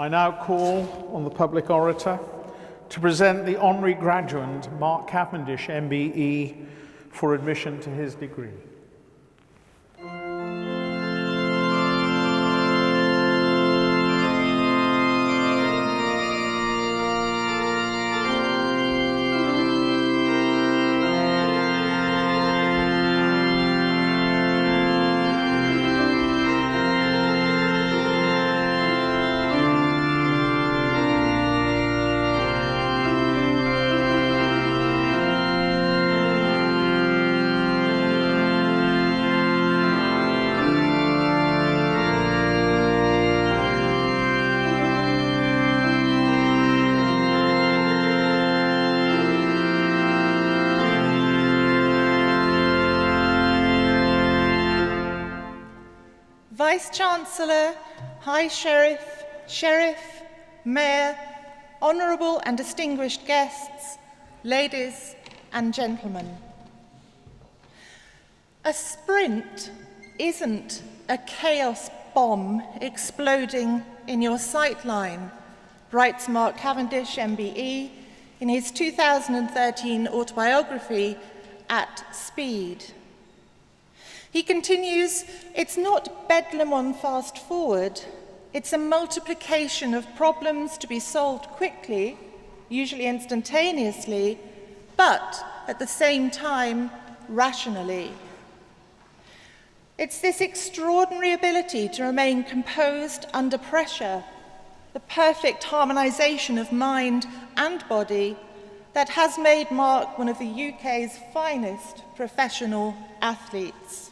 I now call on the public orator to present the honorary graduate, Mark Cavendish, MBE, for admission to his degree. Vice-Chancellor, High Sheriff, Sheriff, Mayor, honourable and distinguished guests, ladies and gentlemen. A sprint isn't a chaos bomb exploding in your sightline, writes Mark Cavendish, MBE, in his 2013 autobiography, At Speed. He continues, it's not bedlam on fast forward, it's a multiplication of problems to be solved quickly, usually instantaneously, but at the same time, rationally. It's this extraordinary ability to remain composed under pressure, the perfect harmonization of mind and body, that has made Mark one of the UK's finest professional athletes.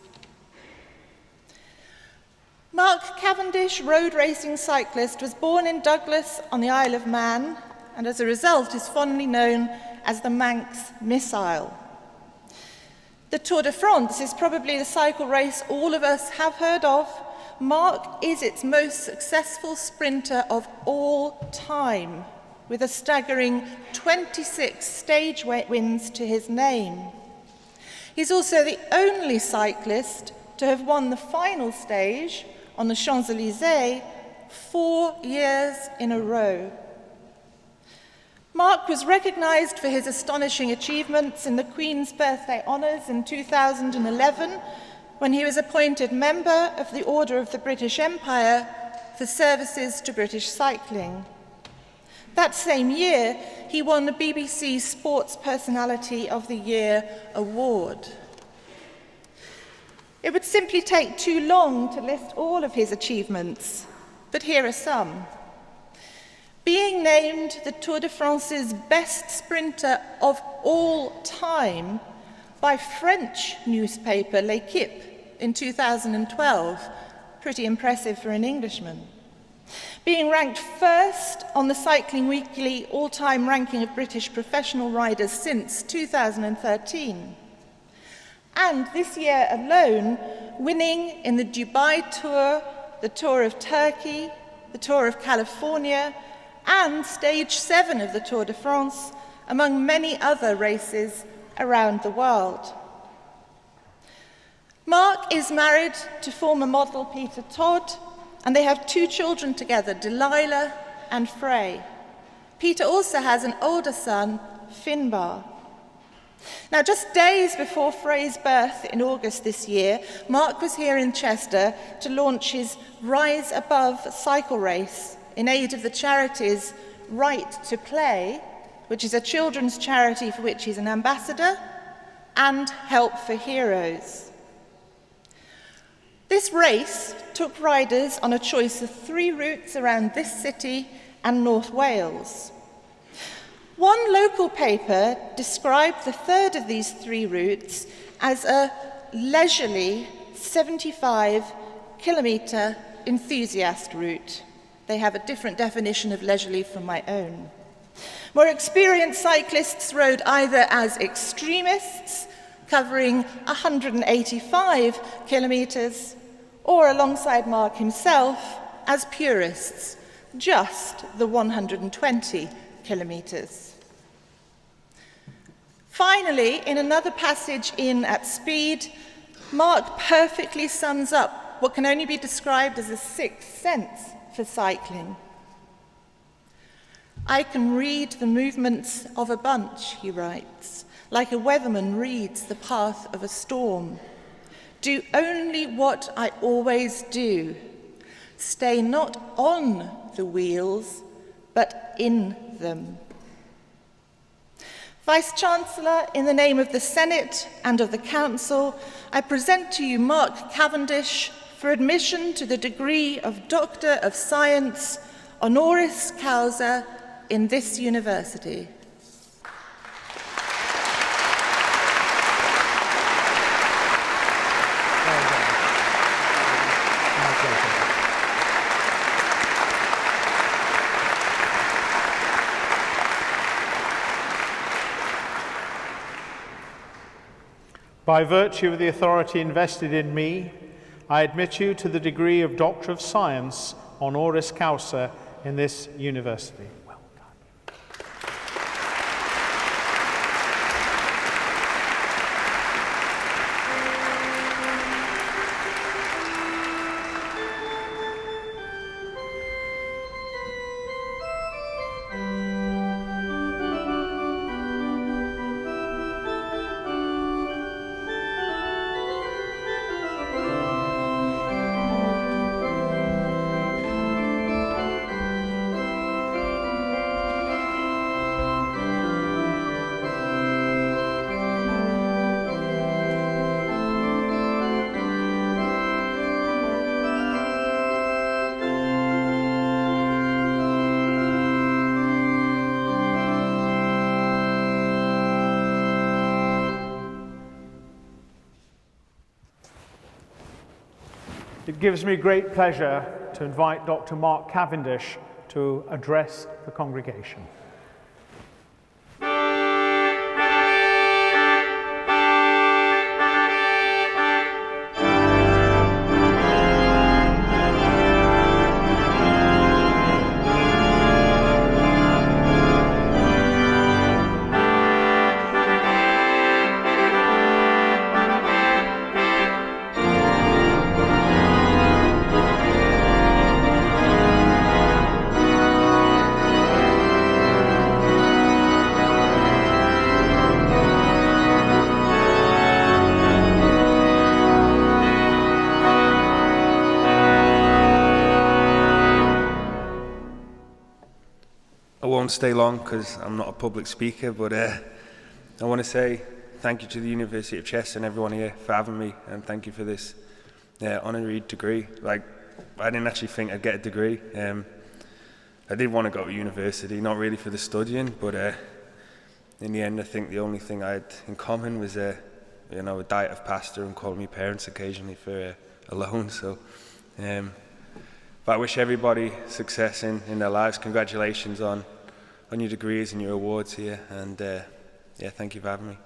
Mark Cavendish, road racing cyclist, was born in Douglas on the Isle of Man, and as a result is fondly known as the Manx Missile. The Tour de France is probably the cycle race all of us have heard of. Mark is its most successful sprinter of all time, with a staggering 26 stage wins to his name. He's also the only cyclist to have won the final stage on the Champs-Élysées 4 years in a row. Mark was recognised for his astonishing achievements in the Queen's Birthday Honours in 2011, when he was appointed member of the Order of the British Empire for services to British cycling. That same year, he won the BBC Sports Personality of the Year award. It would simply take too long to list all of his achievements, but here are some. Being named the Tour de France's best sprinter of all time by French newspaper L'Équipe in 2012, pretty impressive for an Englishman. Being ranked first on the Cycling Weekly all-time ranking of British professional riders since 2013. And this year alone, winning in the Dubai Tour, the Tour of Turkey, the Tour of California, and Stage 7 of the Tour de France, among many other races around the world. Mark is married to former model Peter Todd, and they have 2 children together, Delilah and Frey. Peter also has an older son, Finbar. Now, just days before Frey's birth in August this year, Mark was here in Chester to launch his Rise Above cycle race in aid of the charities Right to Play, which is a children's charity for which he's an ambassador, and Help for Heroes. This race took riders on a choice of 3 routes around this city and North Wales. One local paper described the third of these 3 routes as a leisurely 75-kilometre enthusiast route. They have a different definition of leisurely from my own. More experienced cyclists rode either as extremists, covering 185 kilometres, or alongside Mark himself, as purists, just the 120 kilometres. Finally, in another passage in At Speed, Mark perfectly sums up what can only be described as a sixth sense for cycling. I can read the movements of a bunch, he writes, like a weatherman reads the path of a storm. Do only what I always do. Stay not on the wheels, but in them. Vice-Chancellor, in the name of the Senate and of the Council, I present to you Mark Cavendish for admission to the degree of Doctor of Science, honoris causa, in this university. By virtue of the authority invested in me, I admit you to the degree of Doctor of Science, honoris causa, in this university. Well done. It gives me great pleasure to invite Dr. Mark Cavendish to address the congregation. I won't stay long because I'm not a public speaker, but I want to say thank you to the University of Chester and everyone here for having me, and thank you for this honorary degree. Like, I didn't actually think I'd get a degree. I did want to go to university, not really for the studying, but in the end I think the only thing I had in common was a diet of pasta and calling me parents occasionally for a loan. So but I wish everybody success in their lives. Congratulations on your degrees and your awards here, and yeah, thank you for having me.